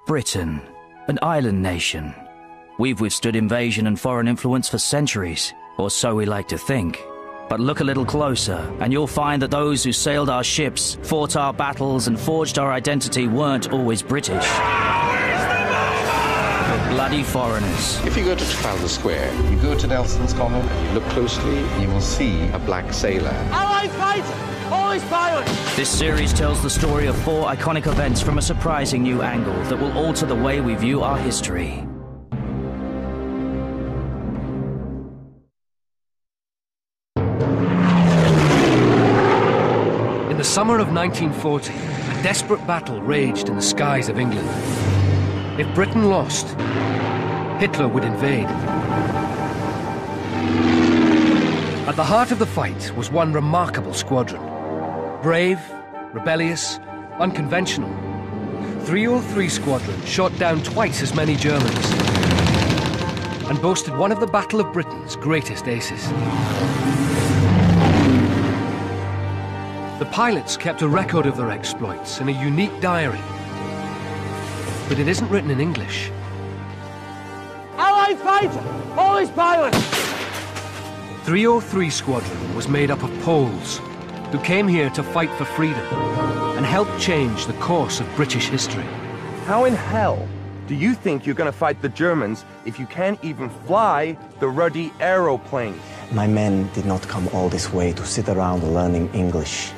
Britain, an island nation. We've withstood invasion and foreign influence for centuries, or so we like to think. But look a little closer, and you'll find that those who sailed our ships, fought our battles, and forged our identity weren't always British. But bloody foreigners. If you go to Trafalgar Square, you go to Nelson's Column, and you look closely, you will see a black sailor. Allied fighter! Always pilot! This series tells the story of 4 iconic events from a surprising new angle that will alter the way we view our history. In the summer of 1940, a desperate battle raged in the skies of England. If Britain lost, Hitler would invade. At the heart of the fight was one remarkable squadron. Brave, rebellious, unconventional. 303 Squadron shot down twice as many Germans and boasted one of the Battle of Britain's greatest aces. The pilots kept a record of their exploits in a unique diary, but it isn't written in English. Allied fighter! Always pilot! 303 Squadron was made up of Poles who came here to fight for freedom and help change the course of British history. How in hell do you think you're going to fight the Germans if you can't even fly the ruddy aeroplane? My men did not come all this way to sit around learning English.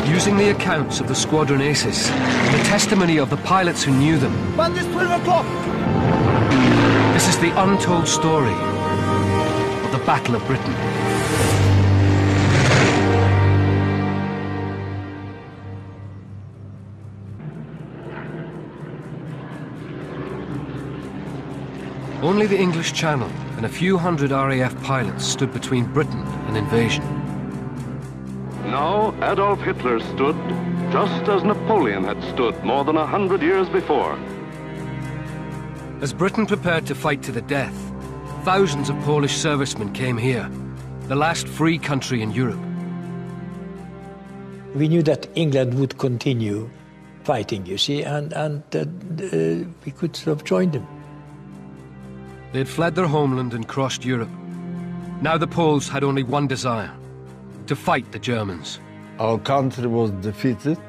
Using the accounts of the squadron aces and the testimony of the pilots who knew them, Man, it's 12 o'clock! this is the untold story of the Battle of Britain. Only the English Channel and a few hundred RAF pilots stood between Britain and invasion. Now Adolf Hitler stood just as Napoleon had stood more than 100 years before. As Britain prepared to fight to the death, thousands of Polish servicemen came here, the last free country in Europe. We knew that England would continue fighting, you see, and we could sort of join them. They had fled their homeland and crossed Europe. Now the Poles had only one desire: to fight the Germans. Our country was defeated.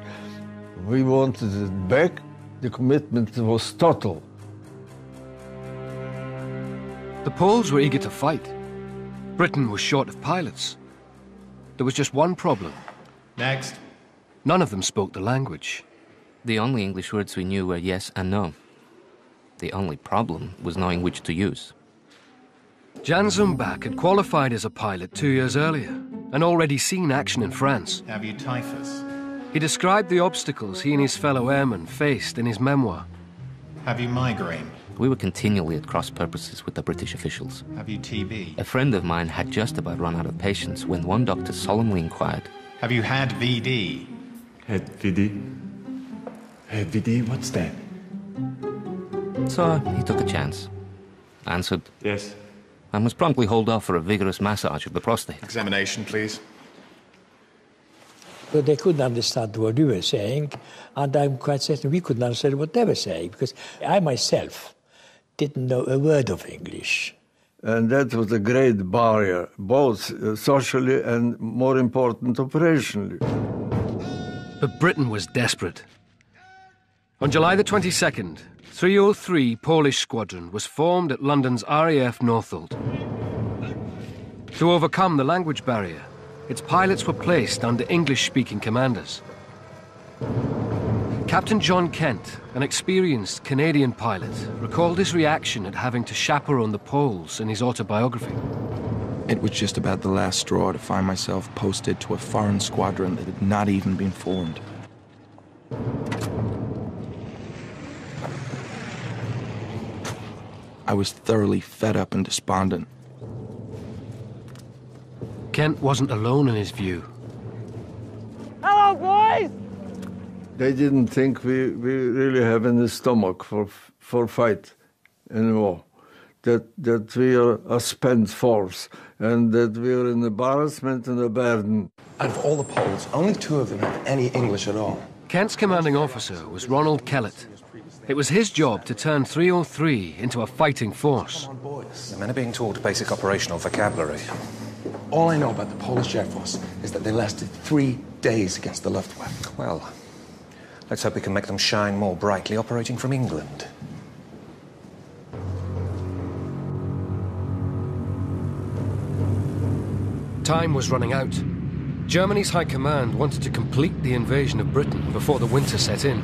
We wanted it back. The commitment was total. The Poles were eager to fight. Britain was short of pilots. There was just one problem. Next. None of them spoke the language. The only English words we knew were yes and no. The only problem was knowing which to use. Jan Zumbach had qualified as a pilot 2 years earlier and already seen action in France. Have you typhus? He described the obstacles he and his fellow airmen faced in his memoir. Have you migraine? We were continually at cross purposes with the British officials. Have you TB? A friend of mine had just about run out of patience when one doctor solemnly inquired, Have you had VD? Had VD? Had VD? What's that? So he took a chance. Answered, Yes. And was promptly hauled off for a vigorous massage of the prostate. Examination, please. But they couldn't understand what we were saying, and I'm quite certain we couldn't understand what they were saying, because I myself didn't know a word of English. And that was a great barrier, both socially and, more important, operationally. But Britain was desperate. On July the 22nd, 303 Polish Squadron was formed at London's RAF Northolt. To overcome the language barrier, its pilots were placed under English-speaking commanders. Captain John Kent, an experienced Canadian pilot, recalled his reaction at having to chaperone the Poles in his autobiography. It was just about the last straw to find myself posted to a foreign squadron that had not even been formed. I was thoroughly fed up and despondent. Kent wasn't alone in his view. Hello, boys! They didn't think we really have any stomach for fight anymore. That we are a spent force, and that we are an embarrassment and a burden. Out of all the Poles, only 2 of them have any English at all. Kent's commanding officer was Ronald Kellett. It was his job to turn 303 into a fighting force. The men are being taught basic operational vocabulary. All I know about the Polish Air Force is that they lasted 3 days against the Luftwaffe. Well, let's hope we can make them shine more brightly operating from England. Time was running out. Germany's High Command wanted to complete the invasion of Britain before the winter set in.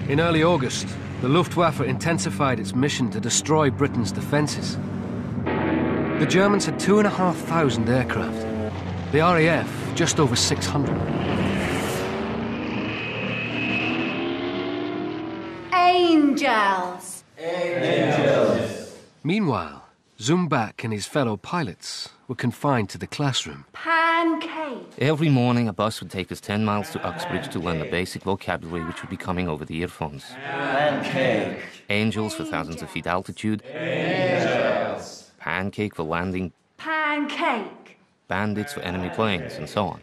In early August, the Luftwaffe intensified its mission to destroy Britain's defences. The Germans had 2,500 aircraft. The RAF just over 600. Angels! Angels! Meanwhile, Zumbach and his fellow pilots were confined to the classroom. Pancake! Every morning, a bus would take us 10 miles to Uxbridge to learn the basic vocabulary which would be coming over the earphones. Pancake! Angels for thousands of feet altitude. Angels! Pancake for landing. Pancake! Bandits for enemy planes, and so on.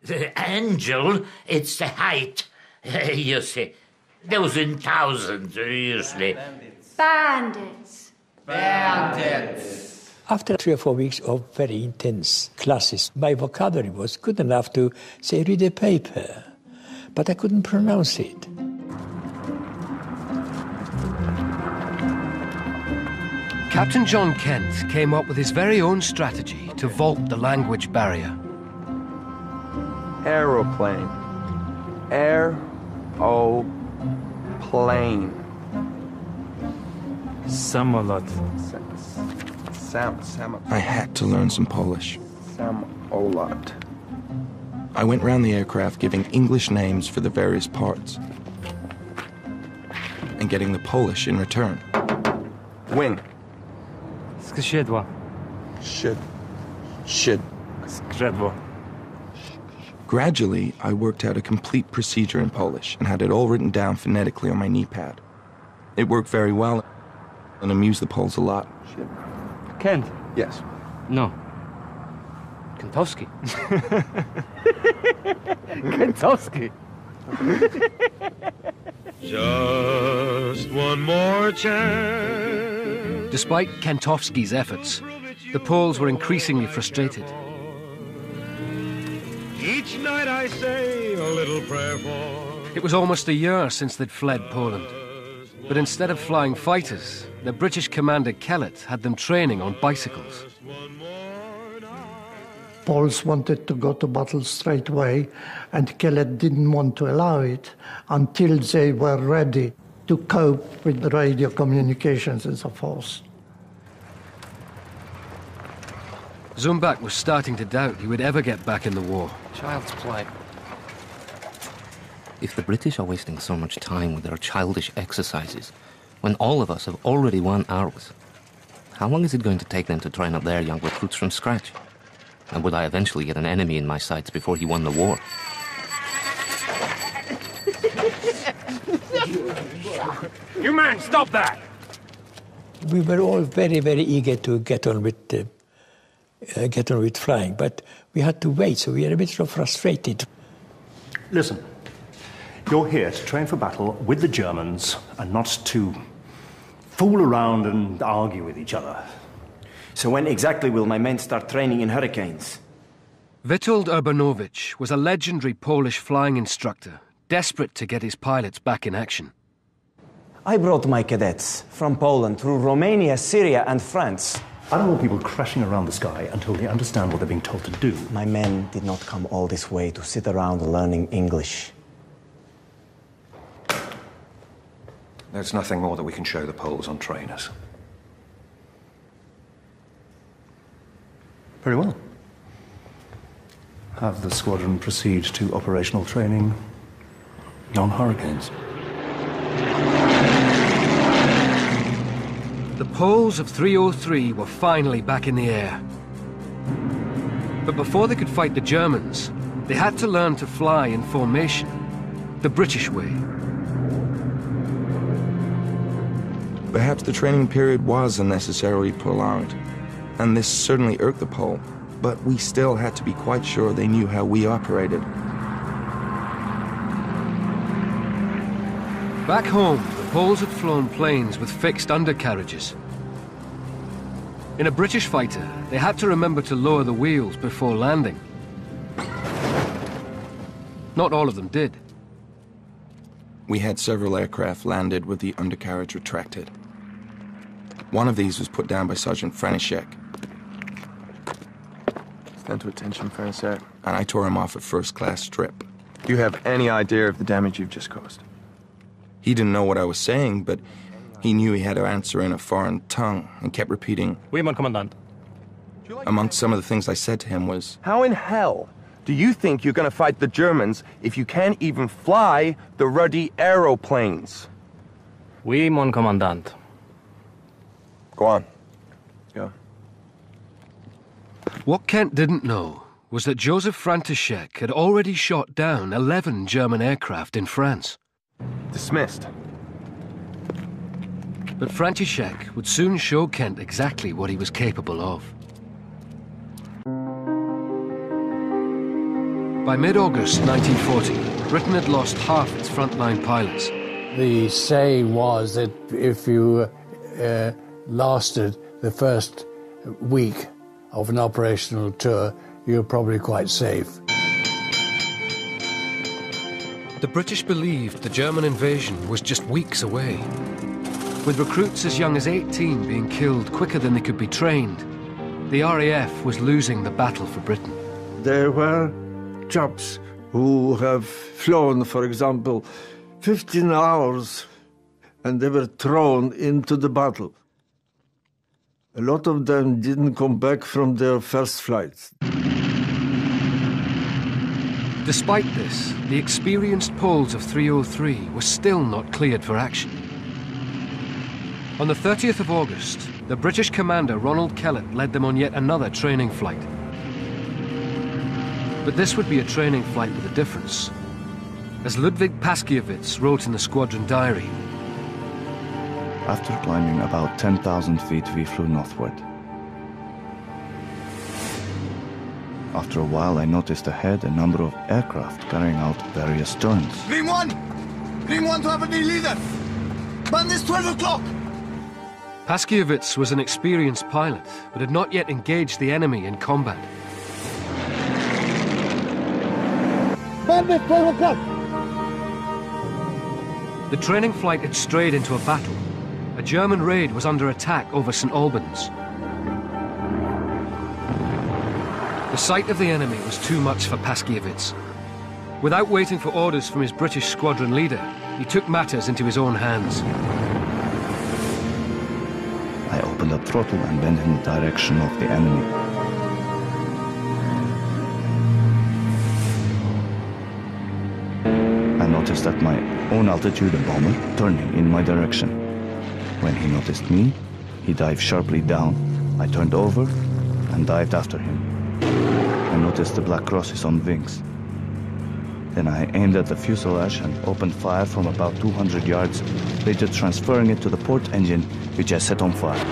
The angel, it's the height. You see, those in thousands, usually. Bandits! Bandits! After 3 or 4 weeks of very intense classes, my vocabulary was good enough to, say, read a paper, but I couldn't pronounce it. Captain John Kent came up with his very own strategy to vault the language barrier. Aeroplane. Air-o-plane. Samolot. I had to learn some Polish. Samolot. I went round the aircraft giving English names for the various parts and getting the Polish in return. Wing. Skrzydła. Shid. Skrzydło. Gradually, I worked out a complete procedure in Polish and had it all written down phonetically on my knee pad. It worked very well and amused the Poles a lot. Kent? Yes. No. Kentowski. Kentowski. Just one more chance. Despite Kentowski's efforts, the Poles were increasingly frustrated. Each night I say a little prayer for. It was almost a year since they'd fled Poland. But instead of flying fighters, the British commander Kellett had them training on bicycles. Poles wanted to go to battle straight away, and Kellett didn't want to allow it until they were ready to cope with the radio communications and so forth. Zumbach was starting to doubt he would ever get back in the war. Child's play. If the British are wasting so much time with their childish exercises, when all of us have already won ours, how long is it going to take them to train up their young recruits from scratch? And would I eventually get an enemy in my sights before he won the war? You man, stop that! We were all very, very eager to get on with flying, but we had to wait, so we were a bit sort of frustrated. Listen, you're here to train for battle with the Germans and not to fool around and argue with each other. So when exactly will my men start training in hurricanes? Witold Urbanowicz was a legendary Polish flying instructor, desperate to get his pilots back in action. I brought my cadets from Poland through Romania, Syria, and France. I don't want people crashing around the sky until they understand what they're being told to do. My men did not come all this way to sit around learning English. There's nothing more that we can show the Poles on trainers. Very well. Have the squadron proceed to operational training on hurricanes. The Poles of 303 were finally back in the air. But before they could fight the Germans, they had to learn to fly in formation, the British way. Perhaps the training period was unnecessarily prolonged, and this certainly irked the Pole, but we still had to be quite sure they knew how we operated. Back home, the Poles had flown planes with fixed undercarriages. In a British fighter, they had to remember to lower the wheels before landing. Not all of them did. We had several aircraft landed with the undercarriage retracted. One of these was put down by Sergeant František. Stand to attention, František. And I tore him off a first-class strip. Do you have any idea of the damage you've just caused? He didn't know what I was saying, but he knew he had to answer in a foreign tongue and kept repeating. Oui, mon commandant. Amongst some of the things I said to him was, how in hell do you think you're going to fight the Germans if you can't even fly the ruddy aeroplanes? Oui, mon commandant. Go on. Go. What Kent didn't know was that Joseph František had already shot down 11 German aircraft in France. Dismissed. But František would soon show Kent exactly what he was capable of. By mid-August 1940, Britain had lost half its frontline pilots. The saying was that if you lasted the first week of an operational tour, you're probably quite safe. The British believed the German invasion was just weeks away. With recruits as young as 18 being killed quicker than they could be trained, the RAF was losing the battle for Britain. There were chaps who have flown, for example, 15 hours, and they were thrown into the battle. A lot of them didn't come back from their first flights. Despite this, the experienced Poles of 303 were still not cleared for action. On the 30th of August, the British commander Ronald Kellett led them on yet another training flight. But this would be a training flight with a difference. As Ludwig Paskiewicz wrote in the squadron diary, after climbing about 10,000 feet, we flew northward. After a while, I noticed ahead a number of aircraft carrying out various turns. Green 1! Green 1 to have a new leader! Man, it's 12 o'clock! Paskiewicz was an experienced pilot, but had not yet engaged the enemy in combat. Man, it's 12 o'clock! The training flight had strayed into a battle. A German raid was under attack over St. Albans. The sight of the enemy was too much for Paskiewicz. Without waiting for orders from his British squadron leader, he took matters into his own hands. I opened the throttle and went in the direction of the enemy. I noticed at my own altitude a bomber turning in my direction. When he noticed me, he dived sharply down. I turned over and dived after him. I noticed the black crosses on wings. Then I aimed at the fuselage and opened fire from about 200 yards, later transferring it to the port engine, which I set on fire.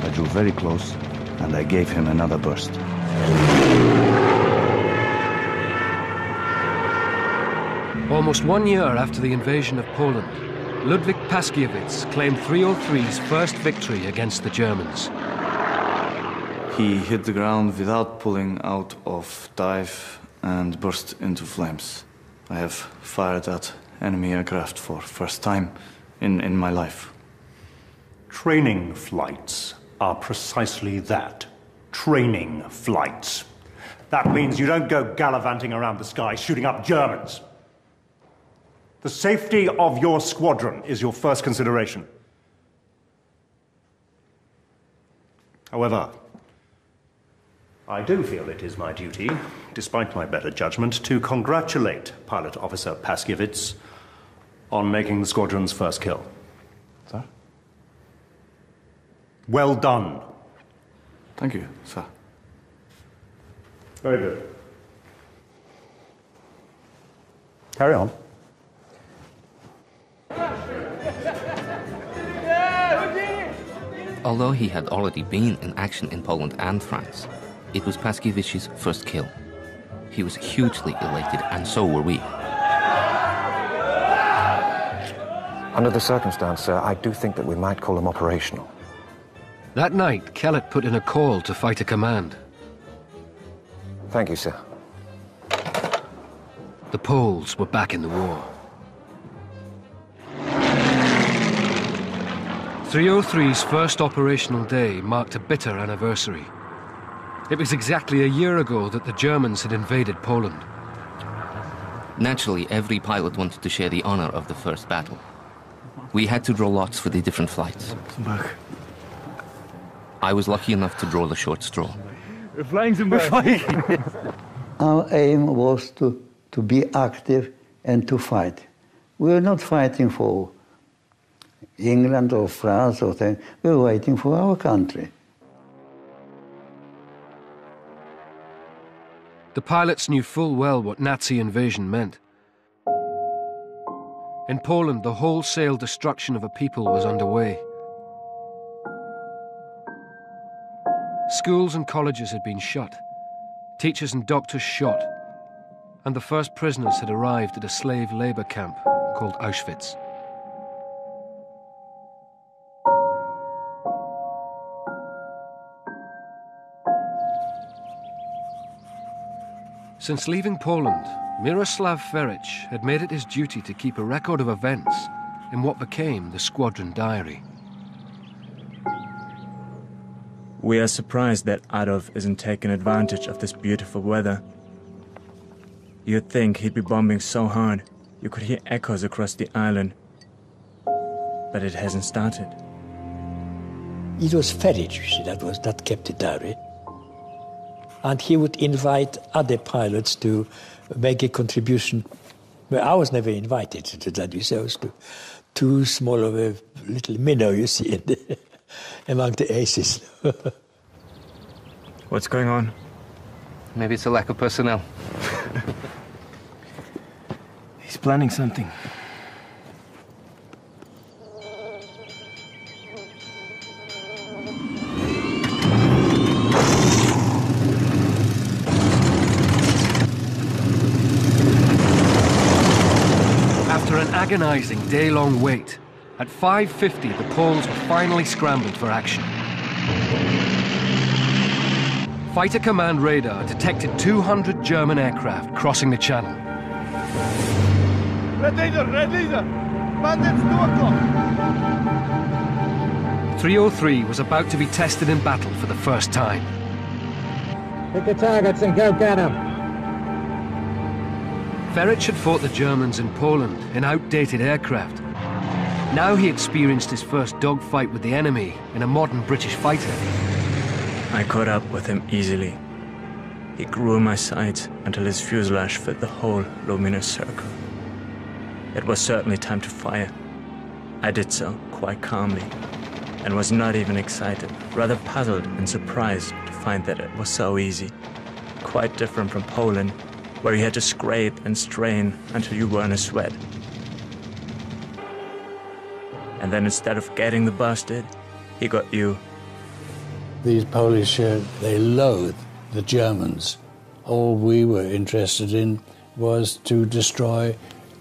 I drew very close, and I gave him another burst. Almost 1 year after the invasion of Poland, Ludwig Paskiewicz claimed 303's first victory against the Germans. He hit the ground without pulling out of dive and burst into flames. I have fired at enemy aircraft for first time in my life. Training flights are precisely that. Training flights. That means you don't go gallivanting around the sky shooting up Germans. The safety of your squadron is your first consideration. However, I do feel it is my duty, despite my better judgment, to congratulate Pilot Officer Paskiewicz on making the squadron's first kill. Sir? Well done. Thank you, sir. Very good. Carry on. Although he had already been in action in Poland and France, it was Paskiewicz's first kill. He was hugely elated, and so were we. Under the circumstance, sir, I do think that we might call them operational. That night, Kellett put in a call to Fighter Command. Thank you, sir. The Poles were back in the war. 303's first operational day marked a bitter anniversary. It was exactly a year ago that the Germans had invaded Poland. Naturally, every pilot wanted to share the honor of the first battle. We had to draw lots for the different flights. I was lucky enough to draw the short straw. We're flying somewhere. Our aim was to be active and to fight. We were not fighting for England or France or things. We were waiting for our country. The pilots knew full well what Nazi invasion meant. In Poland, the wholesale destruction of a people was underway. Schools and colleges had been shut, teachers and doctors shot, and the first prisoners had arrived at a slave labor camp called Auschwitz. Since leaving Poland, Miroslav Feric had made it his duty to keep a record of events in what became the squadron diary. We are surprised that Adolf isn't taking advantage of this beautiful weather. You'd think he'd be bombing so hard you could hear echoes across the island. But it hasn't started. It was Feric, you see, that kept the diary. And he would invite other pilots to make a contribution. Well, I was never invited to that, you see. I was too small of a little minnow, you see, among the aces. What's going on? Maybe it's a lack of personnel. He's planning something. After an agonizing day-long wait, at 5:50 the Poles were finally scrambled for action. Fighter Command radar detected 200 German aircraft crossing the channel. Red leader! Bandits, 2 o'clock! 303 was about to be tested in battle for the first time. Pick the targets and go get them. Feric had fought the Germans in Poland in outdated aircraft. Now he experienced his first dogfight with the enemy in a modern British fighter. I caught up with him easily. He grew in my sights until his fuselage fit the whole luminous circle. It was certainly time to fire. I did so quite calmly, and was not even excited, rather puzzled and surprised to find that it was so easy. Quite different from Poland, where you had to scrape and strain until you were in a sweat. And then instead of getting the bastard, he got you. These Polish, they loathed the Germans. All we were interested in was to destroy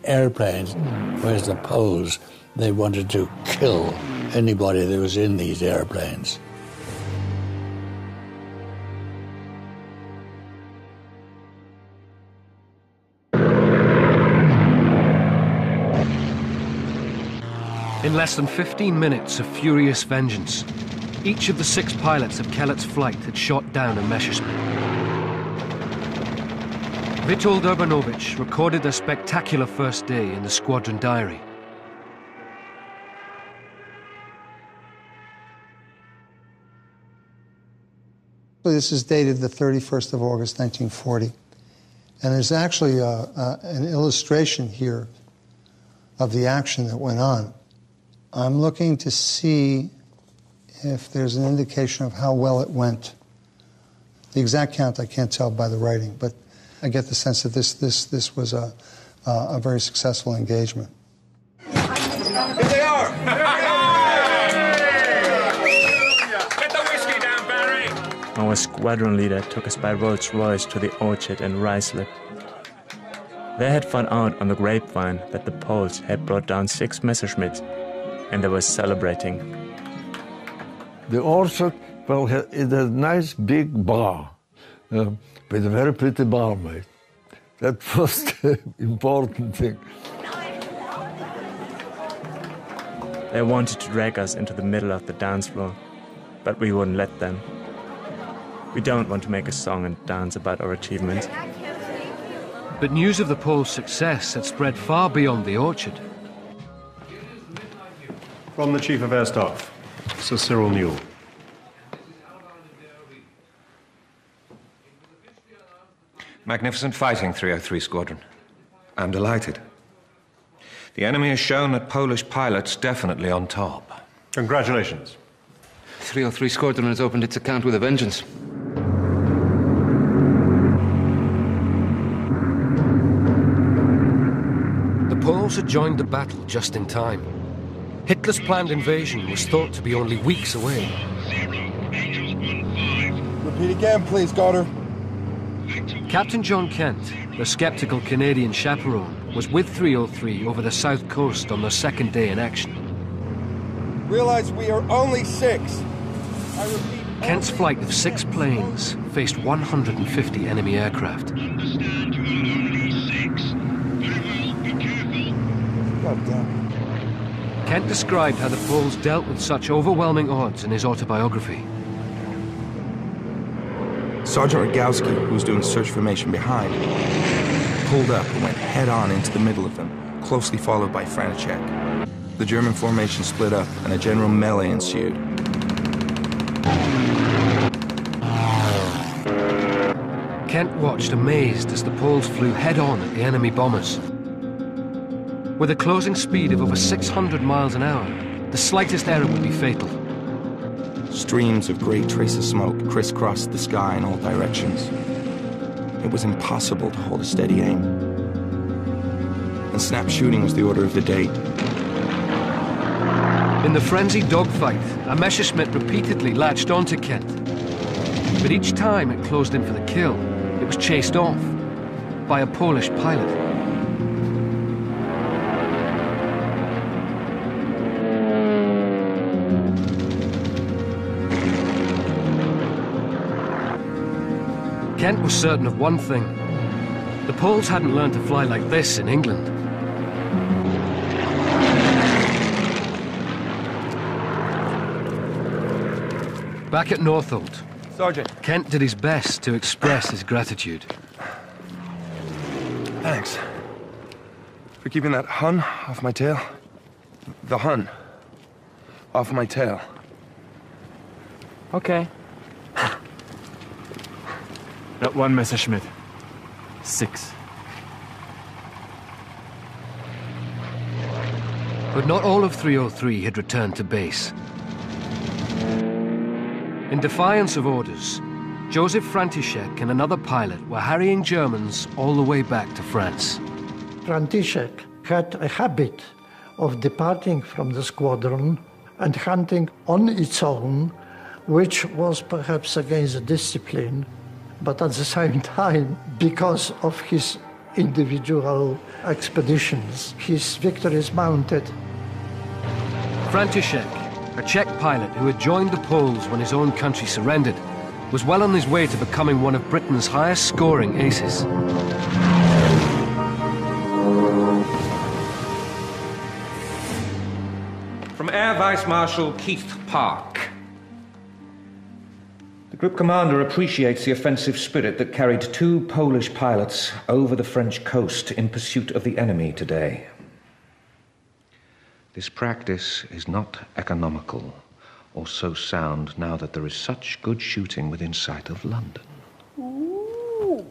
airplanes, whereas the Poles, they wanted to kill anybody that was in these airplanes. In less than 15 minutes of furious vengeance, each of the 6 pilots of Kellett's flight had shot down a Messerschmitt. Witold Urbanowicz recorded their spectacular first day in the squadron diary. This is dated the 31st of August, 1940. And there's actually an illustration here of the action that went on. I'm looking to see if there's an indication of how well it went. The exact count I can't tell by the writing, but I get the sense that this was a very successful engagement. Here they are! Get the whiskey down, Barry! No our squadron leader took us by Rolls-Royce to the orchard in Ruislip. They had found out on the grapevine that the Poles had brought down 6 Messerschmitts, and they were celebrating. The orchard, well, it had a nice big bar with a very pretty barmaid. That was the important thing. They wanted to drag us into the middle of the dance floor, but we wouldn't let them. We don't want to make a song and dance about our achievements. But news of the Poles' success had spread far beyond the orchard. From the Chief of Air Staff, Sir Cyril Newell. Magnificent fighting, 303 Squadron. I'm delighted. The enemy has shown that Polish pilots definitely on top. Congratulations. 303 Squadron has opened its account with a vengeance. The Poles had joined the battle just in time. Hitler's planned invasion was thought to be only weeks away. Repeat again, please, Goddard. Captain John Kent, the skeptical Canadian chaperone, was with 303 over the south coast on their second day in action. Realize we are only 6. I repeat. Kent's flight of 6 planes faced 150 enemy aircraft. God damn. Kent described how the Poles dealt with such overwhelming odds in his autobiography. Sergeant Rogowski, who was doing search formation behind, pulled up and went head-on into the middle of them, closely followed by František. The German formation split up, and a general melee ensued. Kent watched amazed as the Poles flew head-on at the enemy bombers. With a closing speed of over 600 miles an hour, the slightest error would be fatal. Streams of great traces of smoke crisscrossed the sky in all directions. It was impossible to hold a steady aim. And snap shooting was the order of the day. In the frenzied dogfight, a Messerschmitt repeatedly latched onto Kent. But each time it closed in for the kill, it was chased off by a Polish pilot. Kent was certain of one thing. The Poles hadn't learned to fly like this in England. Back at Northolt, Sergeant. Kent did his best to express his gratitude. Thanks. For keeping that Hun off my tail. The Hun. Off my tail. Okay. Not 1 Messerschmitt. 6. But not all of 303 had returned to base. In defiance of orders, Joseph František and another pilot were harrying Germans all the way back to France. František had a habit of departing from the squadron and hunting on its own, which was perhaps against the discipline, but at the same time, because of his individual expeditions, his victories mounted. František, a Czech pilot who had joined the Poles when his own country surrendered, was well on his way to becoming one of Britain's highest-scoring aces. From Air Vice Marshal Keith Park. The group commander appreciates the offensive spirit that carried 2 Polish pilots over the French coast in pursuit of the enemy today. This practice is not economical or so sound now that there is such good shooting within sight of London. Ooh.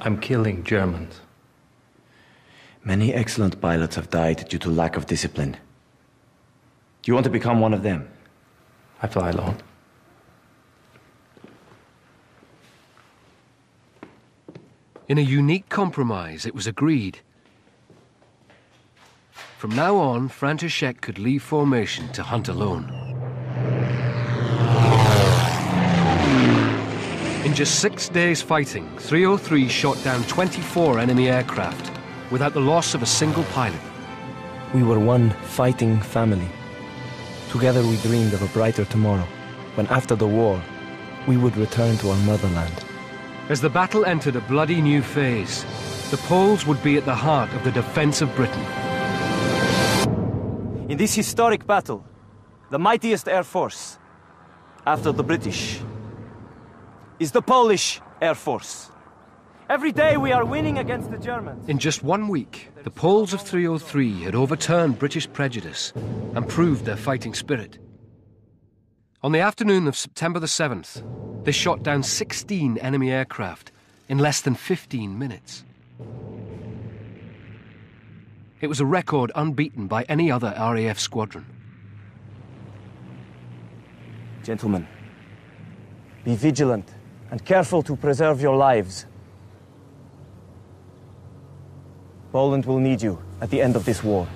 I'm killing Germans. Many excellent pilots have died due to lack of discipline. Do you want to become one of them? I fly alone. In a unique compromise, it was agreed. From now on, František could leave formation to hunt alone. In just 6 days fighting, 303 shot down 24 enemy aircraft without the loss of a single pilot. We were one fighting family. Together we dreamed of a brighter tomorrow, when after the war, we would return to our motherland. As the battle entered a bloody new phase, the Poles would be at the heart of the defense of Britain. In this historic battle, the mightiest air force, after the British, is the Polish Air Force. Every day we are winning against the Germans. In just 1 week, the Poles of 303 had overturned British prejudice and proved their fighting spirit. On the afternoon of September the 7th, they shot down 16 enemy aircraft in less than 15 minutes. It was a record unbeaten by any other RAF squadron. Gentlemen, be vigilant and careful to preserve your lives. Poland will need you at the end of this war.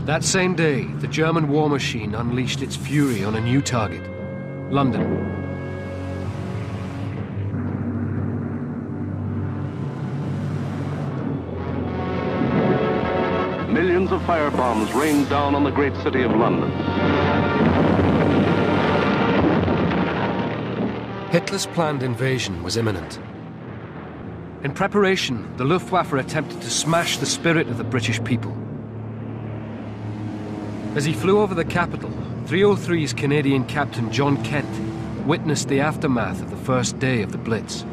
That same day, the German war machine unleashed its fury on a new target, London. Millions of firebombs rained down on the great city of London. Hitler's planned invasion was imminent. In preparation, the Luftwaffe attempted to smash the spirit of the British people. As he flew over the capital, 303's Canadian captain John Kent witnessed the aftermath of the first day of the Blitz.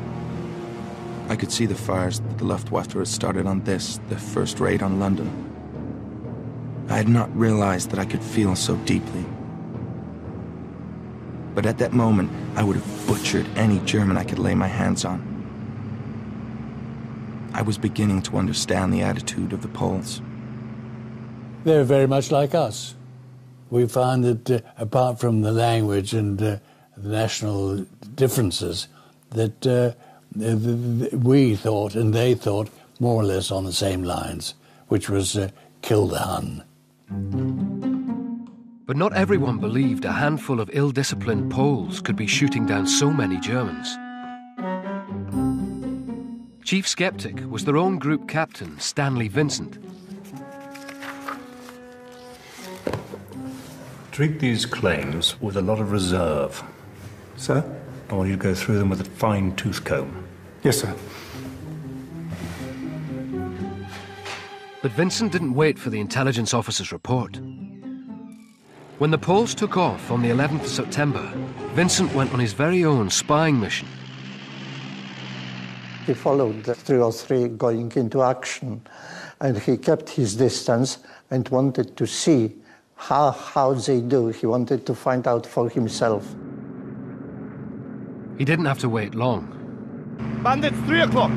I could see the fires that the Luftwaffe had started on this, the first raid on London. I had not realized that I could feel so deeply. But at that moment, I would have butchered any German I could lay my hands on. I was beginning to understand the attitude of the Poles. They're very much like us. We find that apart from the language and the national differences, that we thought and they thought more or less on the same lines, which was kill the Hun. But not everyone believed a handful of ill-disciplined Poles could be shooting down so many Germans. Chief skeptic was their own group captain, Stanley Vincent. Treat these claims with a lot of reserve. Sir? I want you to go through them with a fine-tooth comb. Yes, sir. But Vincent didn't wait for the intelligence officer's report. When the Poles took off on the 11th of September, Vincent went on his very own spying mission. He followed the 303 going into action, and he kept his distance and wanted to see how they do. He wanted to find out for himself. He didn't have to wait long. Bandits, 3 o'clock.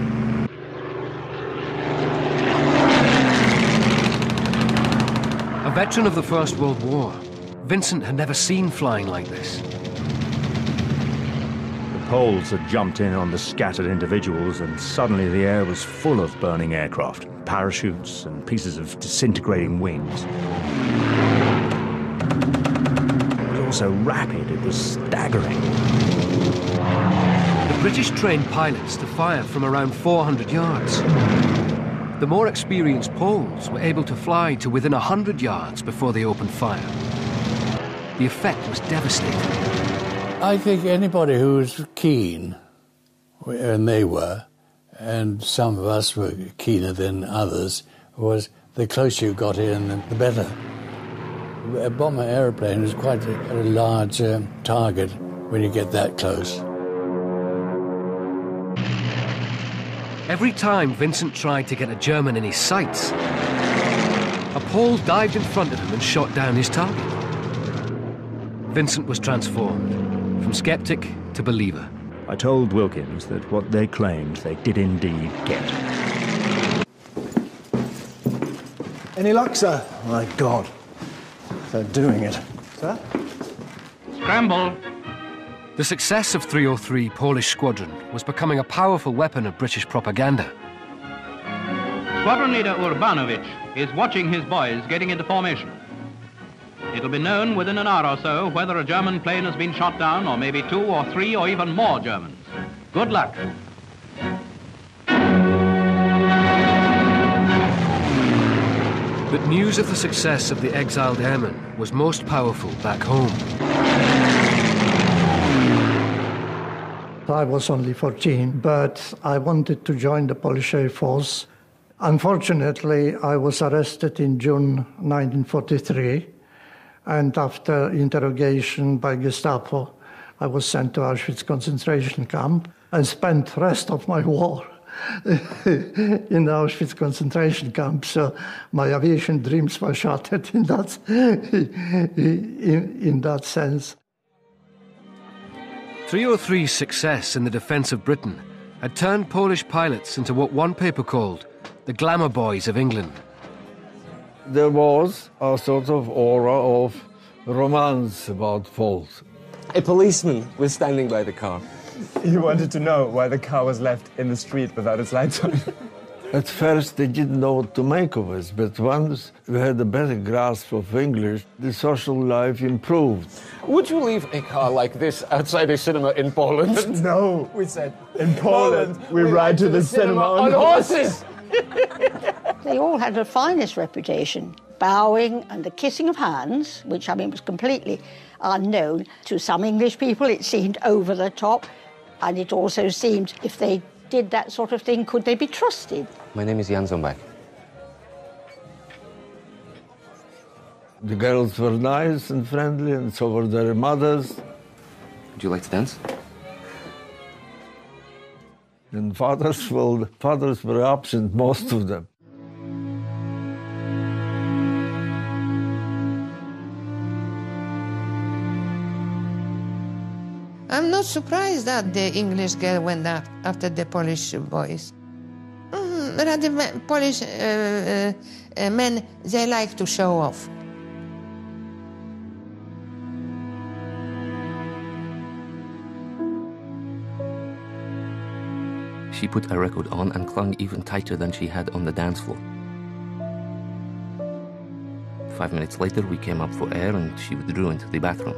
A veteran of the First World War, Vincent had never seen flying like this. The Poles had jumped in on the scattered individuals, and suddenly the air was full of burning aircraft, parachutes and pieces of disintegrating wings. It was all so rapid, it was staggering. The British trained pilots to fire from around 400 yards. The more experienced Poles were able to fly to within 100 yards before they opened fire. The effect was devastating. I think anybody who was keen, and they were, and some of us were keener than others, was the closer you got in, the better. A bomber aeroplane is quite a large target when you get that close. Every time Vincent tried to get a German in his sights, a Pole dived in front of him and shot down his target. Vincent was transformed, from skeptic to believer. I told Wilkins that what they claimed they did indeed get. Any luck, sir? My God, they're doing it. Sir? Scramble! The success of 303 Polish Squadron was becoming a powerful weapon of British propaganda. Squadron leader Urbanovich is watching his boys getting into formation. It'll be known within an hour or so whether a German plane has been shot down, or maybe 2 or 3 or even more Germans. Good luck. But news of the success of the exiled airmen was most powerful back home. I was only 14, but I wanted to join the Polish Air Force. Unfortunately, I was arrested in June 1943, and after interrogation by Gestapo, I was sent to Auschwitz concentration camp and spent the rest of my war in the Auschwitz concentration camp. So my aviation dreams were shattered in that, in that sense. 303's success in the defence of Britain had turned Polish pilots into what one paper called the glamour boys of England. There was a sort of aura of romance about Poles. A policeman was standing by the car. He wanted to know why the car was left in the street without its lights on. At first, they didn't know what to make of us, but once we had a better grasp of English, the social life improved. Would you leave a car like this outside a cinema in Poland? No, we said, in Poland, we ride to the cinema on horses! They all had the finest reputation. Bowing and the kissing of hands, which, I mean, was completely unknown. To some English people, it seemed over the top, and it also seemed if they did that sort of thing, could they be trusted? My name is Jan Zombak. The girls were nice and friendly, and so were their mothers. Would you like to dance? And fathers, well, fathers were absent, most of them. I'm not surprised that the English girl went after the Polish boys. Rather, Polish men, they like to show off. She put a record on and clung even tighter than she had on the dance floor. 5 minutes later, we came up for air and she withdrew into the bathroom.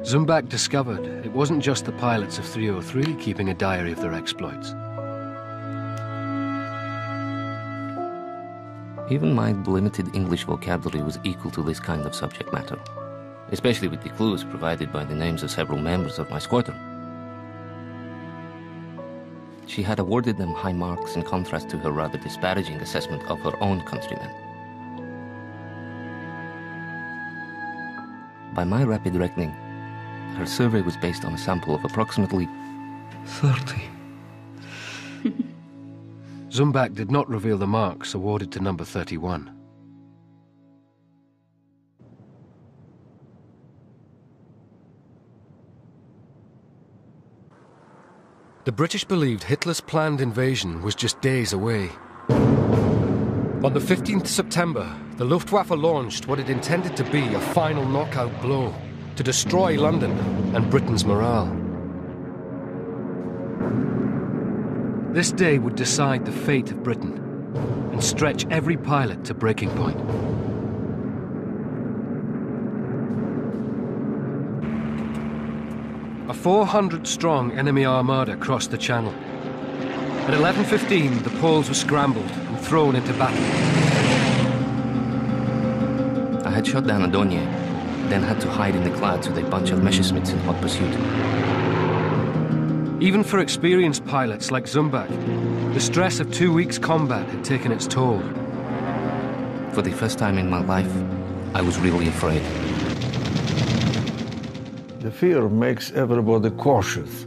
Zumbak discovered it wasn't just the pilots of 303 keeping a diary of their exploits. Even my limited English vocabulary was equal to this kind of subject matter, especially with the clues provided by the names of several members of my squadron. She had awarded them high marks in contrast to her rather disparaging assessment of her own countrymen. By my rapid reckoning, her survey was based on a sample of approximately 30. Zumbak did not reveal the marks awarded to number 31. The British believed Hitler's planned invasion was just days away. On the 15th September, the Luftwaffe launched what it intended to be a final knockout blow to destroy London and Britain's morale. This day would decide the fate of Britain and stretch every pilot to breaking point. A 400-strong enemy armada crossed the Channel. At 11:15, the Poles were scrambled and thrown into battle. I had shot down a Donier, then had to hide in the clouds with a bunch of Messerschmitts in hot pursuit. Even for experienced pilots like Zumbak, the stress of 2 weeks' combat had taken its toll. For the first time in my life, I was really afraid. The fear makes everybody cautious.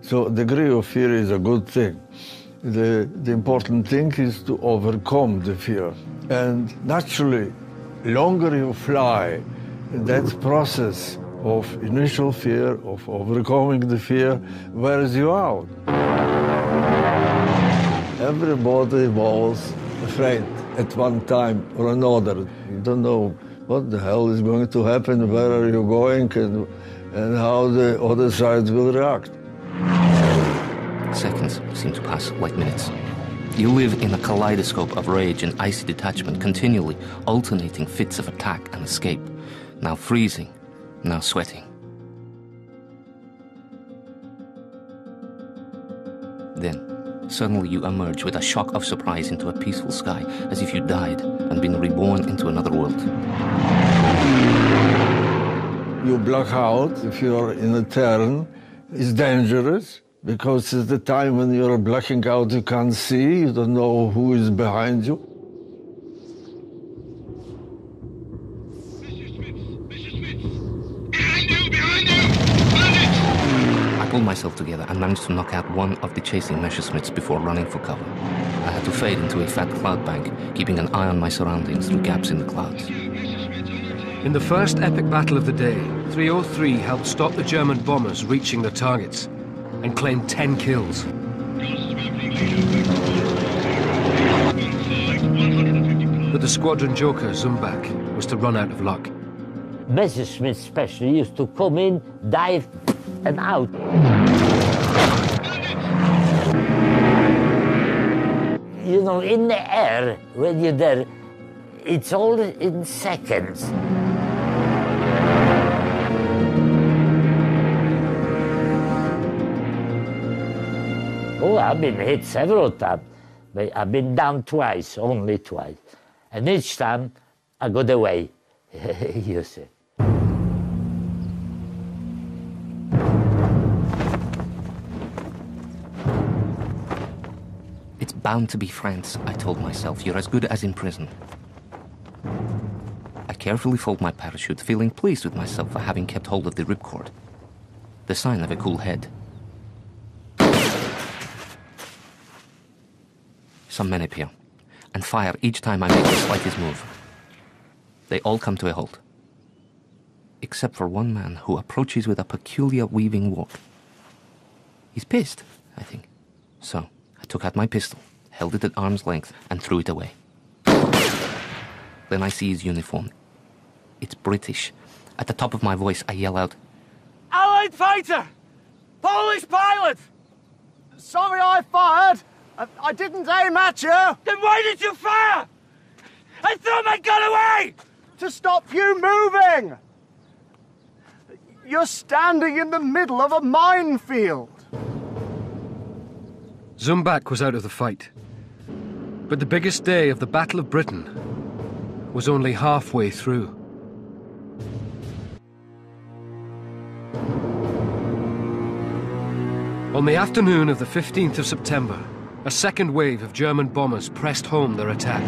So a degree of fear is a good thing. The important thing is to overcome the fear. And naturally, longer you fly, that process of initial fear, of overcoming the fear, wears you out. Everybody was afraid at one time or another. You don't know what the hell is going to happen, where are you going, and how the other side will react. Seconds seem to pass like minutes. You live in a kaleidoscope of rage and icy detachment, continually alternating fits of attack and escape, now freezing, now sweating. Then, suddenly you emerge with a shock of surprise into a peaceful sky, as if you died and been reborn into another world. You black out if you're in a turn. It's dangerous, because it's the time when you're blacking out, you can't see, you don't know who is behind you. I pulled myself together and managed to knock out one of the chasing Messerschmitts before running for cover. I had to fade into a fat cloud bank, keeping an eye on my surroundings through gaps in the clouds. In the first epic battle of the day, 303 helped stop the German bombers reaching their targets and claimed 10 kills. But the squadron joker, Zumbach, was to run out of luck. Messerschmitt especially used to come in, dive, and out. You know, in the air, when you're there, it's all in seconds. Oh, I've been hit several times, but I've been down twice, only twice. And each time, I got away, you see. It's bound to be France, I told myself. You're as good as in prison. I carefully fold my parachute, feeling pleased with myself for having kept hold of the ripcord. The sign of a cool head. Some men appear, and fire each time I make the slightest move. They all come to a halt. Except for one man who approaches with a peculiar weaving walk. He's pissed, I think. So, I took out my pistol, held it at arm's length, and threw it away. Then I see his uniform. It's British. At the top of my voice, I yell out, "Allied fighter! Polish pilot! Sorry I fired! I didn't aim at you! Then why did you fire? I threw my gun away! To stop you moving! You're standing in the middle of a minefield!" Zumbach was out of the fight. But the biggest day of the Battle of Britain was only halfway through. On the afternoon of the 15th of September, a second wave of German bombers pressed home their attack.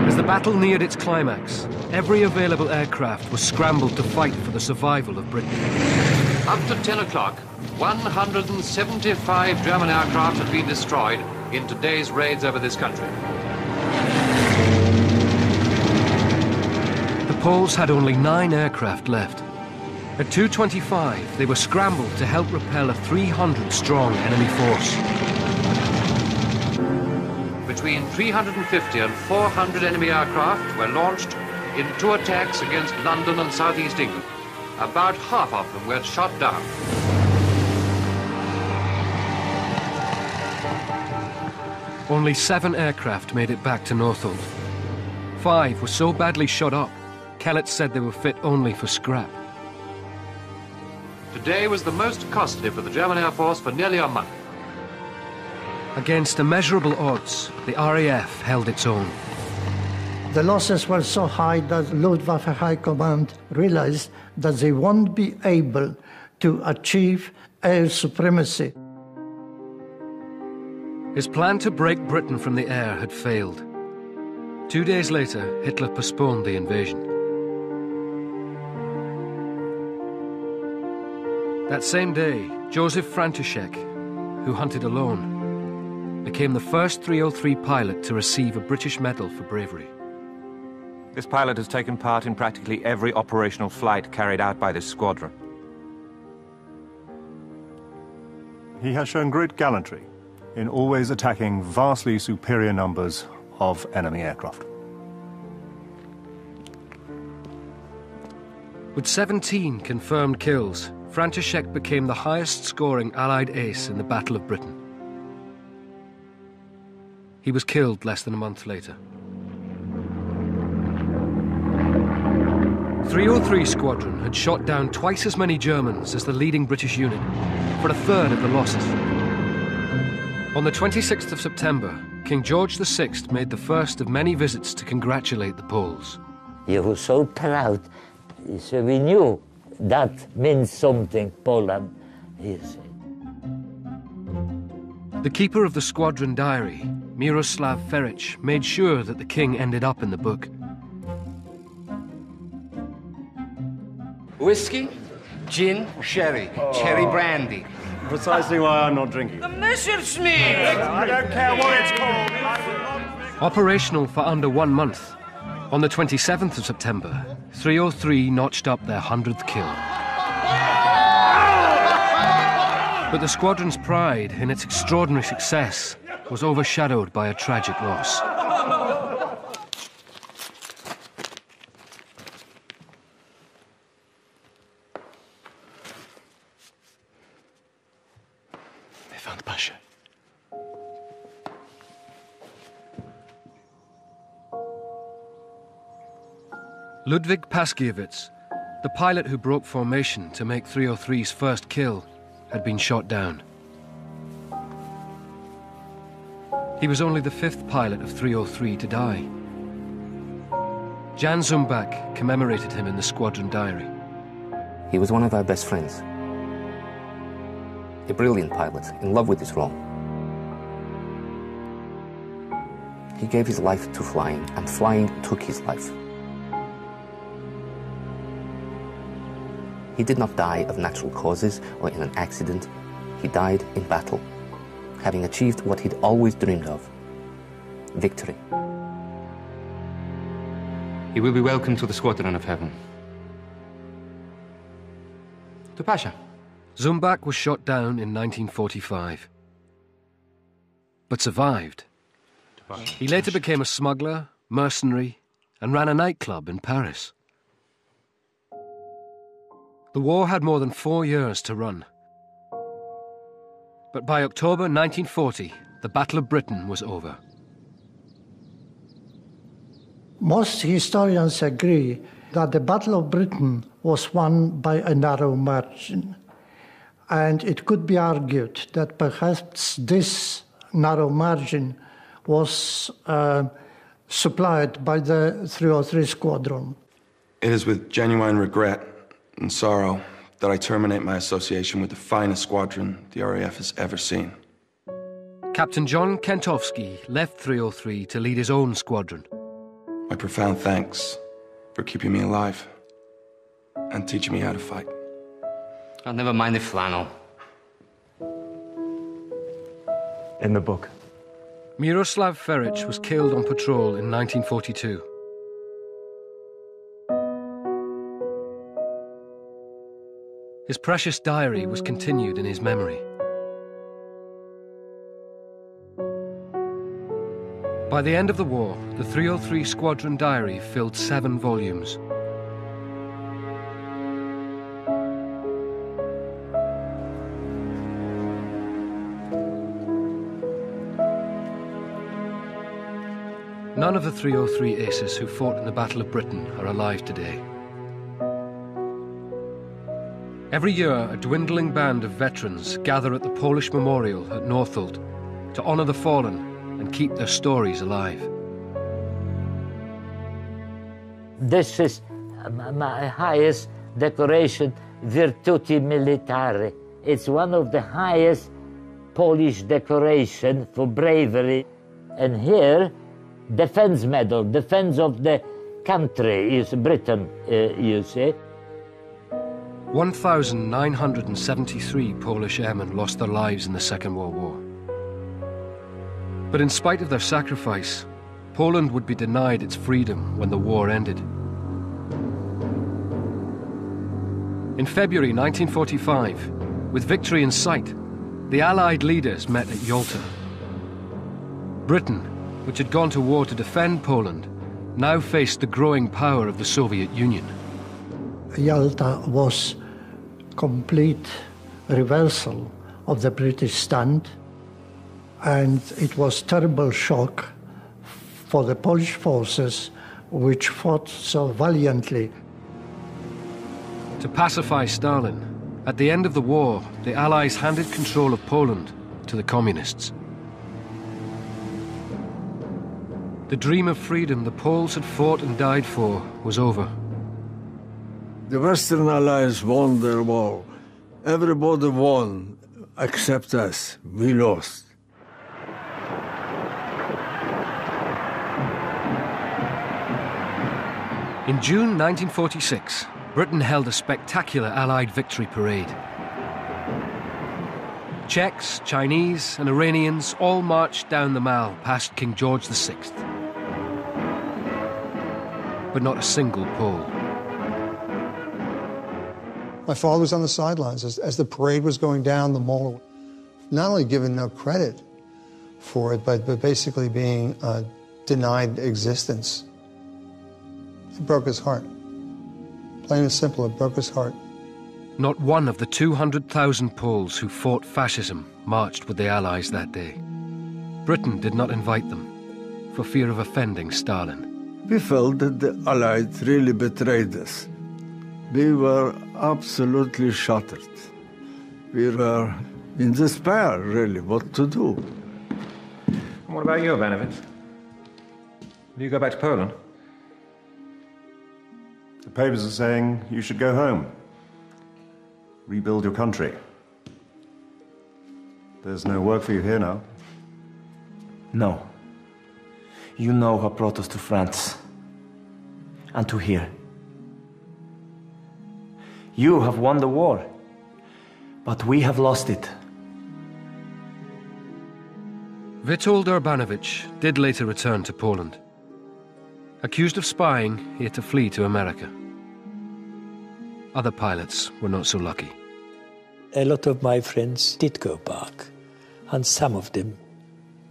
As the battle neared its climax, every available aircraft was scrambled to fight for the survival of Britain. Up to 10 o'clock, 175 German aircraft had been destroyed in today's raids over this country. The Poles had only 9 aircraft left. At 2:25, they were scrambled to help repel a 300-strong enemy force. Between 350 and 400 enemy aircraft were launched in 2 attacks against London and southeast England. About half of them were shot down. Only 7 aircraft made it back to Northolt. 5 were so badly shot up, Kellett said they were fit only for scrap. Today was the most costly for the German Air Force for nearly a month. Against immeasurable odds, the RAF held its own. The losses were so high that Luftwaffe High Command realized that they won't be able to achieve air supremacy. His plan to break Britain from the air had failed. 2 days later, Hitler postponed the invasion. That same day, Joseph František, who hunted alone, became the first 303 pilot to receive a British medal for bravery. This pilot has taken part in practically every operational flight carried out by this squadron. He has shown great gallantry, in always attacking vastly superior numbers of enemy aircraft. With 17 confirmed kills, František became the highest-scoring Allied ace in the Battle of Britain. He was killed less than a month later. 303 Squadron had shot down twice as many Germans as the leading British unit, for a third of the losses. On the 26th of September, King George VI made the first of many visits to congratulate the Poles. He was so proud. So we knew that means something, Poland. The keeper of the squadron diary, Miroslav Feric, made sure that the king ended up in the book. Whiskey, gin, sherry, cherry brandy. Precisely why I'm not drinking. The Messerschmitt! I don't care what it's called. Operational for under 1 month, on the 27th of September, 303 notched up their 100th kill. But the squadron's pride in its extraordinary success was overshadowed by a tragic loss. They found Pasha. Ludwig Paskiewicz, the pilot who broke formation to make 303's first kill, had been shot down. He was only the 5th pilot of 303 to die. Jan Zumbach commemorated him in the squadron diary. He was one of our best friends. A brilliant pilot, in love with his role. He gave his life to flying, and flying took his life. He did not die of natural causes or in an accident. He died in battle, having achieved what he'd always dreamed of: victory. He will be welcome to the Squadron of Heaven. To Pasha. Zumbach was shot down in 1945, but survived. He later became a smuggler, mercenary, and ran a nightclub in Paris. The war had more than 4 years to run. But by October 1940, the Battle of Britain was over. Most historians agree that the Battle of Britain was won by a narrow margin. And it could be argued that perhaps this narrow margin was supplied by the 303 Squadron. It is with genuine regret and sorrow that I terminate my association with the finest squadron the RAF has ever seen. Captain John Kentowski left 303 to lead his own squadron. My profound thanks for keeping me alive and teaching me how to fight. I'll never mind the flannel. In the book. Miroslav Feric was killed on patrol in 1942. His precious diary was continued in his memory. By the end of the war, the 303 Squadron diary filled 7 volumes. None of the 303 aces who fought in the Battle of Britain are alive today. Every year, a dwindling band of veterans gather at the Polish Memorial at Northolt to honour the fallen and keep their stories alive. This is my highest decoration, Virtuti Militari. It's one of the highest Polish decoration for bravery. And here, Defense Medal, defense of the country, is Britain, you see. 1,973 Polish airmen lost their lives in the Second World War. But in spite of their sacrifice, Poland would be denied its freedom when the war ended. In February 1945, with victory in sight, the Allied leaders met at Yalta. Britain, which had gone to war to defend Poland, now faced the growing power of the Soviet Union. Yalta was complete reversal of the British stand, and it was terrible shock for the Polish forces which fought so valiantly. To pacify Stalin, at the end of the war, the Allies handed control of Poland to the Communists. The dream of freedom the Poles had fought and died for was over. The Western Allies won their war. Everybody won, except us. We lost. In June 1946, Britain held a spectacular Allied victory parade. Czechs, Chinese and Iranians all marched down the Mall past King George VI. But not a single Pole. My father was on the sidelines as the parade was going down the Mall, not only given no credit for it, but basically being denied existence. It broke his heart. Plain and simple, it broke his heart. Not one of the 200,000 Poles who fought fascism marched with the Allies that day. Britain did not invite them, for fear of offending Stalin. We felt that the Allies really betrayed us. We were absolutely shattered. We were in despair, really, what to do. And what about you, Ivanovich? Will you go back to Poland? The papers are saying you should go home. Rebuild your country. There's no work for you here now. No. You know what brought us to France. And to here. You have won the war. But we have lost it. Witold Urbanowicz did later return to Poland. Accused of spying, he had to flee to America. Other pilots were not so lucky. A lot of my friends did go back, and some of them,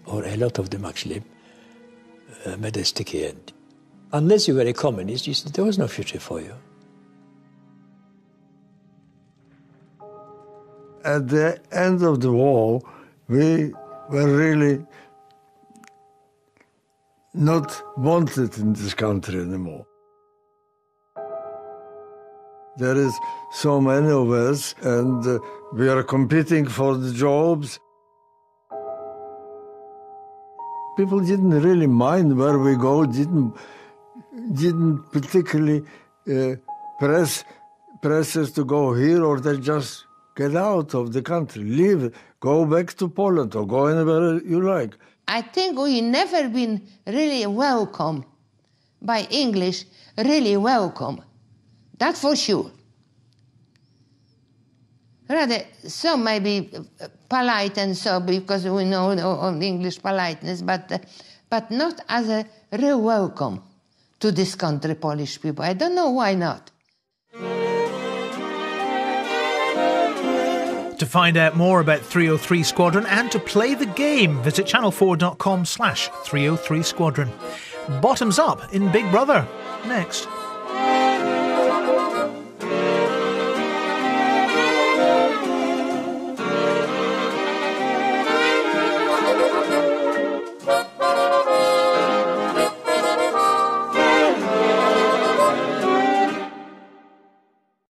or a lot of them actually, made a sticky end. Unless you were a communist, there was no future for you. At the end of the war, we were really not wanted in this country anymore. There is so many of us, and we are competing for the jobs. People didn't really mind where we go, didn't particularly press us to go here, or they just get out of the country, leave, go back to Poland, or go anywhere you like. I think we never been really welcome by English, really welcome. That for sure. Rather, some may be polite and so, because we know of English politeness, but not as a real welcome to this country, Polish people. I don't know why not. To find out more about 303 Squadron and to play the game, visit channel4.com/303 Squadron. Bottoms up in Big Brother. Next.